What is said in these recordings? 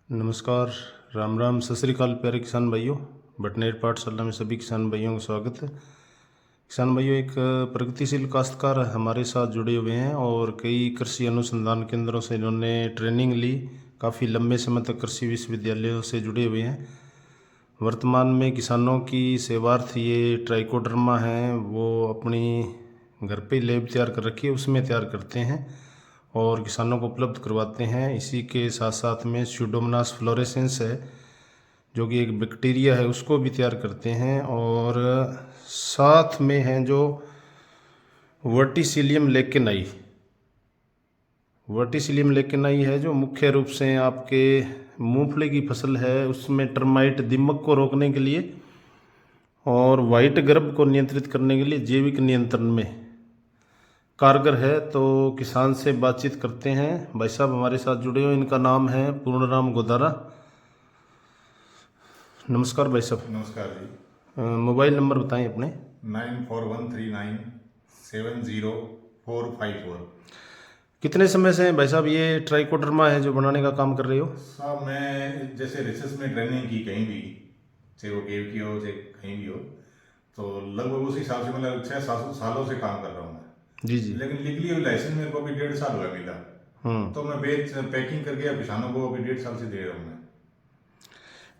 नमस्कार। राम राम, सत श्री अकाल प्यारे किसान भाइयों। बटनेर पाठशाला में सभी किसान भाइयों का स्वागत है। किसान भाइयों, एक प्रगतिशील काश्तकार हमारे साथ जुड़े हुए हैं और कई कृषि अनुसंधान केंद्रों से इन्होंने ट्रेनिंग ली। काफ़ी लंबे समय तक कृषि विश्वविद्यालयों से जुड़े हुए हैं। वर्तमान में किसानों की सेवार्थ ये ट्राइकोडर्मा हैं, वो अपनी घर पे लैब तैयार कर रखी है, उसमें तैयार करते हैं और किसानों को उपलब्ध करवाते हैं। इसी के साथ साथ में स्यूडोमोनास फ्लोरेसेंस है, जो कि एक बैक्टीरिया है, उसको भी तैयार करते हैं। और साथ में हैं जो वर्टिसिलियम लेकेनाई है, जो मुख्य रूप से आपके मूंगफली की फसल है उसमें टर्माइट दीमक को रोकने के लिए और वाइट गर्भ को नियंत्रित करने के लिए जैविक नियंत्रण में कारगर है। तो किसान से बातचीत करते हैं। भाई साहब हमारे साथ जुड़े हो, इनका नाम है पूर्णराम गोदारा। नमस्कार भाई साहब। नमस्कार जी। मोबाइल नंबर बताएं अपने। 9413970454। कितने समय से भाई साहब ये ट्राइकोडर्मा है जो बनाने का काम कर रहे हो? साहब मैं जैसे रिसर्च में ट्रेनिंग की कहीं भी, चाहे वो केव की हो चाहे कहीं भी हो, तो लगभग उसी हिसाब से मतलब 6-7 सालों से काम कर रहा हूँ मैं। जी जी। लेकिन लीगली लाइसेंस मेरे को अभी 1.5 साल हुआ मिला, तो मैं पैकिंग करके अब किसानों को अभी 1.5 साल से दे रहा हूँ मैं।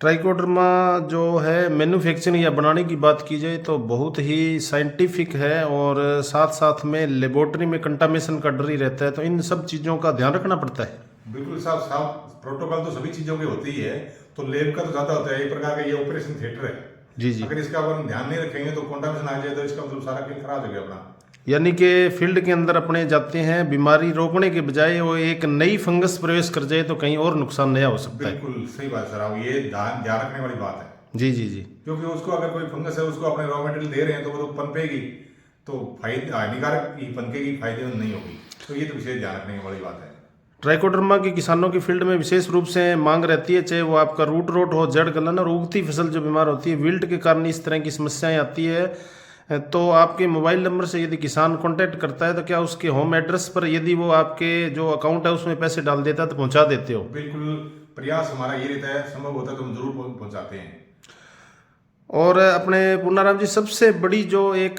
ट्राइकोडर्मा जो है मैन्युफैक्चरिंग या बनाने की बात की जाए तो बहुत ही साइंटिफिक है और साथ साथ में लेबोरेटरी में कंटामिनेशन का डर ही रहता है, तो इन सब चीज़ों का ध्यान रखना पड़ता है। बिल्कुल साहब साहब, प्रोटोकॉल तो सभी चीज़ों की होती ही है, तो लैब का तो ज़्यादा होता है। एक प्रकार का ये ऑपरेशन थिएटर है। जी जी। अगर इसका अपन ध्यान नहीं रखेंगे तो कंटामिनेशन आ जाए तो इसका मतलब सारा खेल खराब हो गया अपना। यानी कि फील्ड के अंदर अपने जाते हैं, बीमारी रोकने के बजाय वो एक नई फंगस प्रवेश कर जाए तो कहीं और नुकसान नया हो सकता है। बिल्कुल सही बात सर, आप ये ध्यान ध्यान रखने वाली बात है। जी जी जी। क्योंकि उसको अगर कोई फंगस है, उसको अपने रॉ मटेरियल दे रहे हैं तो वो तो पनपेगी, तो फायदे हानिकारक ही पनपेगी, फायदेमंद नहीं होगी। तो ये तो विशेष ध्यान रखने वाली बात है। ट्राइकोडर्मा की किसानों की फील्ड में विशेष रूप से मांग रहती है, चाहे वो आपका रूट रोट हो, जड़ गलन और उगती फसल जो बीमार होती है, विल्ट के कारण इस तरह की समस्याएं आती है। तो आपके मोबाइल नंबर से यदि किसान कांटेक्ट करता है तो क्या उसके होम एड्रेस पर यदि वो आपके जो अकाउंट है उसमें पैसे डाल देता है तो पहुंचा देते हो? बिल्कुल, प्रयास हमारा ये रहता है, संभव होता है तो हम जरूर पहुंचाते हैं। और अपने पूर्णाराम जी, सबसे बड़ी जो एक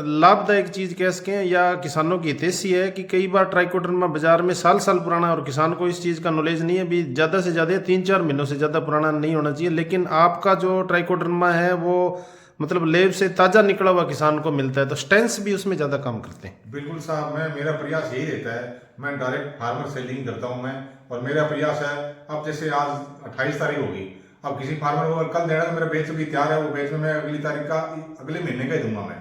लाभदायक चीज़ कह सकें या किसानों की हितैषी है कि कई बार ट्राइकोडर्मा बाजार में साल साल पुराना और किसान को इस चीज़ का नॉलेज नहीं है, भी ज़्यादा से ज़्यादा 3-4 महीनों से ज़्यादा पुराना नहीं होना चाहिए, लेकिन आपका जो ट्राइकोडर्मा है वो मतलब लेब से ताज़ा निकला हुआ किसान को मिलता है, तो स्टेंस भी उसमें ज़्यादा काम करते हैं। बिल्कुल साहब, मेरा प्रयास यही रहता है, मैं डायरेक्ट फार्मर सेलिंग करता हूं मैं। और मेरा प्रयास है, अब जैसे आज 28 तारीख होगी, अब किसी फार्मर को कल देना तो मेरा बेच भी तैयार है, वो बेच में मैं अगली तारीख का अगले महीने का ही दूंगा मैं।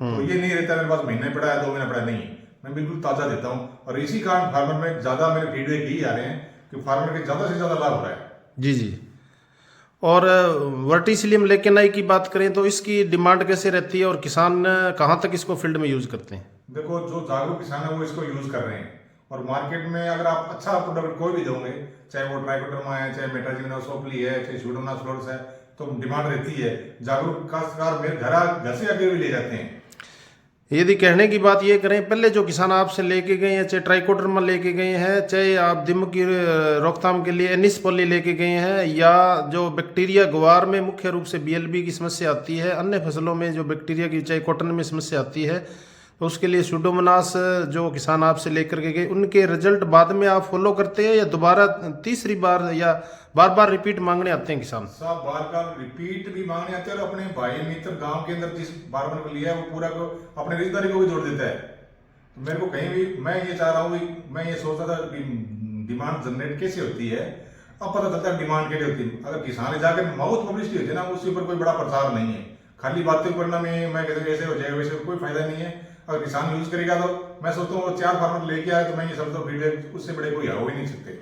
तो ये नहीं रहता मेरे पास महीने पड़ा है 2 महीने पड़ा, नहीं, मैं बिल्कुल ताज़ा देता हूँ। और इसी कारण फार्मर में ज़्यादा मेरे फीडबैक यही आ रहे हैं कि फार्मर के ज़्यादा से ज़्यादा लाभ हो रहा है। जी जी। और वर्टिसिलियम लेकेनाई की बात करें तो इसकी डिमांड कैसे रहती है और किसान कहाँ तक इसको फील्ड में यूज़ करते हैं? देखो, जो जागरूक किसान है वो इसको यूज कर रहे हैं, और मार्केट में अगर आप अच्छा प्रोडक्ट कोई भी दोगे, चाहे वो ट्राइकोडर्मा है, चाहे मेटाजिनस सोपली है, चाहे स्यूडोमोनास फ्लोरेंस है, तो डिमांड रहती है। जागरूक काश्तकार मेरे घर से आके भी ले जाते हैं। यदि कहने की बात ये करें, पहले जो किसान आपसे लेके गए हैं, चाहे ट्राइकोडर्मा लेके गए हैं, चाहे आप दीमक की रोकथाम के लिए एनिसपोली लेके गए हैं, या जो बैक्टीरिया ग्वार में मुख्य रूप से बीएलबी की समस्या आती है, अन्य फसलों में जो बैक्टीरिया की चाहे कॉटन में समस्या आती है, तो उसके लिए स्यूडोमोनास जो किसान आपसे लेकर के गए, उनके रिजल्ट बाद में आप फॉलो करते हैं या दोबारा तीसरी बार या बार बार रिपीट मांगने आते हैं किसान? सब बार बार रिपीट भी मांगने आते हैं, और अपने भाई मित्र गांव के अंदर जिस फार्मर को लिया है वो पूरा को अपने रिश्तेदारी को भी जोड़ देता है। तो मेरे को कहीं भी, मैं ये चाह रहा हूँ, मैं ये सोचता था कि डिमांड जनरेट कैसे होती है, अब पता चलता है डिमांड कैसे होती है। अगर किसान जाकर माउथ पब्लिसिटी होती है ना, उसके ऊपर कोई बड़ा प्रचार नहीं है, खाली बातें करना में मैं कहते ऐसे हो जाएगा वैसे, कोई फायदा नहीं है। अगर किसान यूज करेगा तो मैं सोचता हूँ 4 फार्मर लेके आए तो मैं ये समझता हूँ फीडबैक उससे बड़े कोई हो ही नहीं सकते।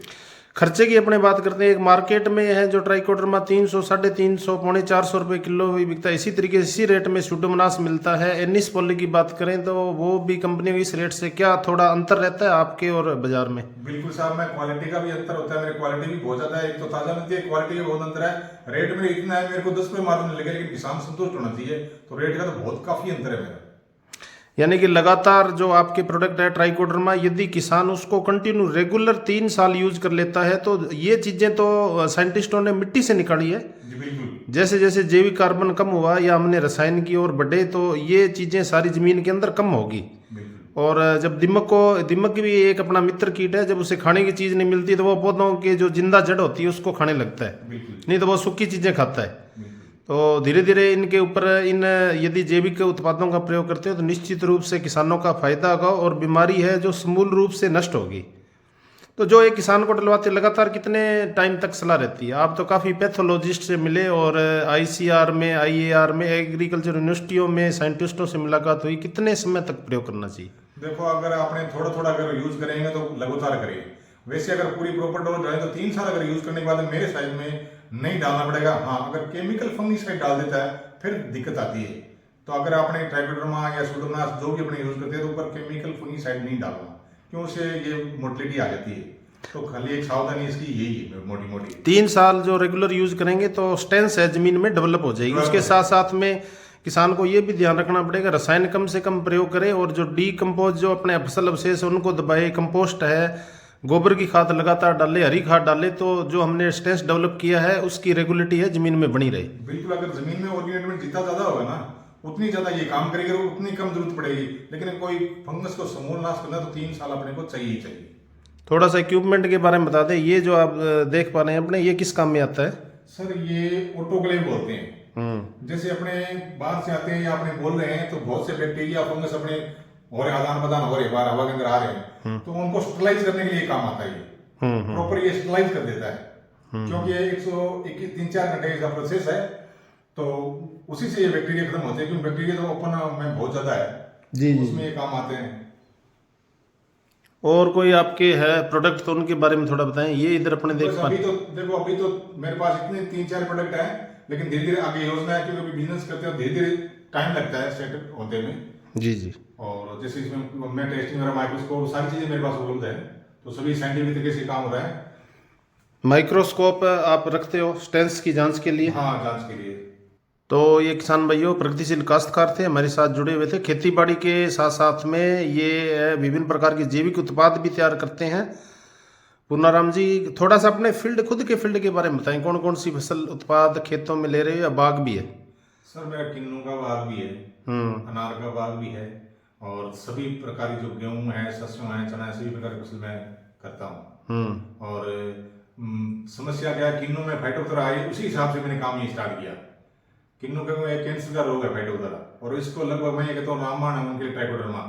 खर्चे की अपने बात करते हैं, एक मार्केट में है जो ट्राइकोडर्मा 300, 350, 450 रुपये किलो भी बिकता है, इसी तरीके से इसी रेट में स्यूडोमोनास मिलता है। एनिसपोली की बात करें तो वो भी कंपनी इस रेट से, क्या थोड़ा अंतर रहता है आपके और बाजार में? बिल्कुल साहब, मैं क्वालिटी का भी अंतर होता है, मेरी क्वालिटी भी बहुत ज्यादा है। एक तो ताजा मिलती है, क्वालिटी का बहुत अंतर है। रेट में इतना है, मेरे को 10 रुपये मार्जिन मिलेगा, लेकिन किसान संतुष्ट होना चाहिए, तो रेट का तो बहुत काफी अंतर है मेरा। यानी कि लगातार जो आपके प्रोडक्ट है ट्राइकोडर्मा, यदि किसान उसको कंटिन्यू रेगुलर 3 साल यूज कर लेता है तो ये चीज़ें तो साइंटिस्टों ने मिट्टी से निकाली है। जी बिल्कुल। जैसे जैसे जैविक कार्बन कम हुआ या हमने रसायन की ओर बढ़े तो ये चीज़ें सारी ज़मीन के अंदर कम होगी। बिल्कुल। और जब दीमक भी एक अपना मित्र कीट है, जब उसे खाने की चीज़ नहीं मिलती तो वो पौधों के जो जिंदा जड़ होती है उसको खाने लगता है, बिल्कुल। नहीं तो वो सूखी चीज़ें खाता है। बिल्कुल। तो धीरे धीरे इनके ऊपर यदि जैविक उत्पादों का प्रयोग करते हो तो निश्चित रूप से किसानों का फायदा होगा और बीमारी है जो समूल रूप से नष्ट होगी। तो जो एक किसान को डलवाते लगातार कितने टाइम तक सलाह रहती है? आप तो काफ़ी पैथोलॉजिस्ट से मिले और ICR में, IAR में, एग्रीकल्चर यूनिवर्सिटियों में साइंटिस्टों से मुलाकात हुई, कितने समय तक प्रयोग करना चाहिए? देखो, अगर आपने थोड़ा थोड़ा अगर यूज करेंगे तो लगातार करिए। वैसे अगर पूरी प्रॉपर डोज डालें तो 3 साल अगर यूज करने के बाद मेरे साइज में नहीं डालना पड़ेगा। हाँ, अगर केमिकल फंगिसाइड डाल देता है फिर दिक्कत आती है। तो अगर आपने ट्राइकोडर्मा या सुडोमोनास जो भी अपने यूज करते हैं तो ऊपर केमिकल फंगिसाइड नहीं डालना, क्यों से ये मोटिलिटी आ जाती है। तो खाली एक सावधानी इसकी यही है मोटी मोटी। 3 साल जो रेगुलर यूज करेंगे तो स्टेंस है जमीन में डेवलप हो जाएगी। उसके साथ साथ में किसान को ये भी ध्यान रखना पड़ेगा रसायन कम से कम प्रयोग करे और जो डीकम्पोज जो अपने फसल अवशेष है उनको दबाए, कंपोस्ट है, गोबर की खाद लगातार डाले, हरी खाद डाले, तो जो हमने स्टेंस डेवलप किया है उसकी रेगुलरिटी है जमीन में बनी रहे। बिल्कुल। अगर जमीन में ऑर्गेनिक जितना ज्यादा होगा ना उतनी ज्यादा ये काम करेगी और उतनी कम जरूरत पड़ेगी। लेकिन कोई फंगस को समूल नाश करना तो 3 साल अपने को चाहिए ही चाहिए। थोड़ा सा इक्विपमेंट के बारे में बता दें, ये जो आप देख पा रहे हैं अपने, ये किस काम में आता है? सर ये ऑटोक्लेव बोलते हैं। जैसे अपने बाहर से आते हैं या अपने बोल रहे हैं तो बहुत से बैक्टीरिया फंगस अपने हो रहे आदान प्रदान हो रहे बाहर हवा के अंदर आ रहे हैं, तो उनको स्टरलाइज करने के लिए काम आता है। ये प्रॉपर ये स्टरलाइज कर देता है, क्योंकि ये 103-4 घंटे का प्रोसेस है। तो उसी से ये बैक्टीरिया खत्म होते हैं, क्योंकि बैक्टीरिया तो ओपन में बहुत ज्यादा है जी, उसमें ये काम आते हैं। और कोई आपके है प्रोडक्ट तो उनके बारे में थोड़ा बताएं। ये इधर अपने देख अभी तो देखो, अभी तो मेरे पास इतने 3-4 प्रोडक्ट हैं, लेकिन धीरे धीरे आगे योजना है, क्योंकि बिजनेस करते हैं धीरे धीरे टाइम लगता है सेटअप होते में। जी जी। और जैसे इसमें मैं टेस्टिंग और माइक्रोस्कोप सारी चीजें मेरे पास उपलब्ध है, तो सभी साइंटिफिक तरीके से काम हो रहा है। माइक्रोस्कोप आप रखते हो स्टेंस की जांच के लिए? हाँ, जांच के लिए। तो ये किसान भाइयों प्रगतिशील काश्तकार थे, हमारे साथ जुड़े हुए थे। खेती बाड़ी के साथ साथ में ये विभिन्न प्रकार के जैविक उत्पाद भी तैयार करते हैं। पूर्णाराम जी, थोड़ा सा अपने खुद के फील्ड के बारे में बताएं, कौन कौन सी फसल उत्पाद खेतों में ले रहे हो या बाग भी है? सर मेरा किन्नू का बाग भी है, अनार का बाग भी है, और सभी प्रकार की जो गेहूं है, सरसों है, चना है, सभी प्रकार की फसल मैं करता हूँ। और समस्या क्या है, किन्नू में फाइटोप्थोरा आई, उसी हिसाब से मैंने काम ये स्टार्ट किया। किन्नू का कैंसर का रोग है फाइटोप्थोरा, और इसको लगभग मैं ये कहता हूँ रामबाण है उनके लिए ट्राइकोडर्मा,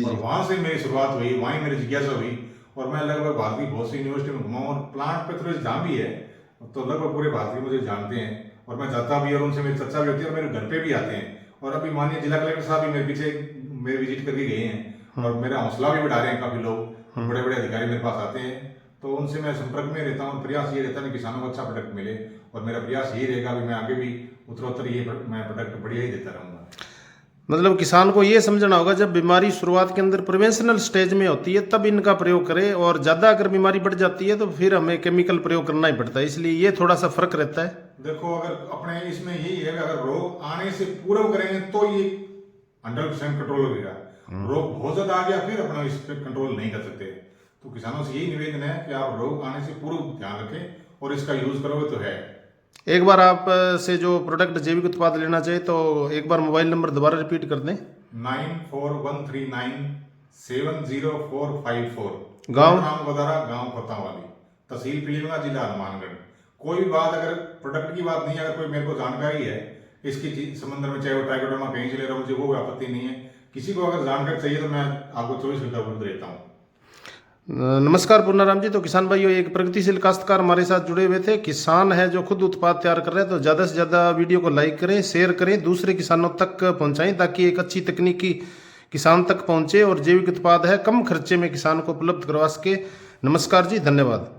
और वहां से मेरी शुरुआत हुई, वहीं मेरी जिज्ञासा हुई, और मैं लगभग भारत की बहुत सी यूनिवर्सिटी में घुमा, और प्लांट पे थोड़ी जहाँ भी है तो लगभग पूरे भारत के मुझे जानते हैं, और मैं जाता भी और उनसे मेरी चर्चा भी होती है, और मेरे घर पे भी आते हैं। और अभी माननीय जिला कलेक्टर साहब भी मेरे पीछे मेरे विजिट करके गए हैं, और मेरा हौसला भी बढ़ा रहे हैं। काफी लोग, बड़े बड़े अधिकारी मेरे पास आते हैं, तो उनसे मैं संपर्क में रहता हूँ। प्रयास ये रहता है कि किसानों को अच्छा प्रोडक्ट मिले, और मेरा प्रयास ये रहेगा कि मैं आगे भी उत्तरोत्तर ये मैं प्रोडक्ट बढ़िया ही देता रहूँगा। मतलब किसान को ये समझना होगा, जब बीमारी शुरुआत के अंदर प्रिवेंशनल स्टेज में होती है तब इनका प्रयोग करें, और ज़्यादा अगर बीमारी बढ़ जाती है तो फिर हमें केमिकल प्रयोग करना ही पड़ता है। इसलिए ये थोड़ा सा फर्क रहता है। देखो, अगर अपने इसमें यही है कि अगर रोग आने से पूर्व करेंगे तो ये 100% कंट्रोल होगा। रोग बहुत ज्यादा आ गया फिर अपना इस पर कंट्रोल नहीं कर सकते। तो किसानों से यही निवेदन है कि आप रोग आने से पूर्व ध्यान रखें और इसका यूज करोगे तो है। एक बार आप से जो प्रोडक्ट जैविक उत्पाद लेना चाहिए तो एक बार मोबाइल नंबर दोबारा रिपीट कर दें। 9413970454। गाँव नाम गोदारा, गाँव खोतावाली, तहसील पीलीभीत, जिला हनुमानगढ़। कोई भी बात, अगर प्रोडक्ट की बात नहीं, अगर कोई मेरे को जानकारी है इसकी संबंध में, चाहे वो ट्राइकोडर्मा कहीं से ले रहा हूँ, मुझे वो आपत्ति नहीं है। किसी को अगर जानकारी चाहिए तो मैं आपको 24 घंटा उपलब्ध रहता हूँ। नमस्कार पूर्णाराम जी। तो किसान भाइयों, एक प्रगतिशील काश्तकार हमारे साथ जुड़े हुए थे। किसान है जो खुद उत्पाद तैयार कर रहे हैं, तो ज़्यादा से ज़्यादा वीडियो को लाइक करें, शेयर करें, दूसरे किसानों तक पहुंचाएं, ताकि एक अच्छी तकनीकी किसान तक पहुंचे और जैविक उत्पाद है कम खर्चे में किसान को उपलब्ध करवा सके। नमस्कार जी, धन्यवाद।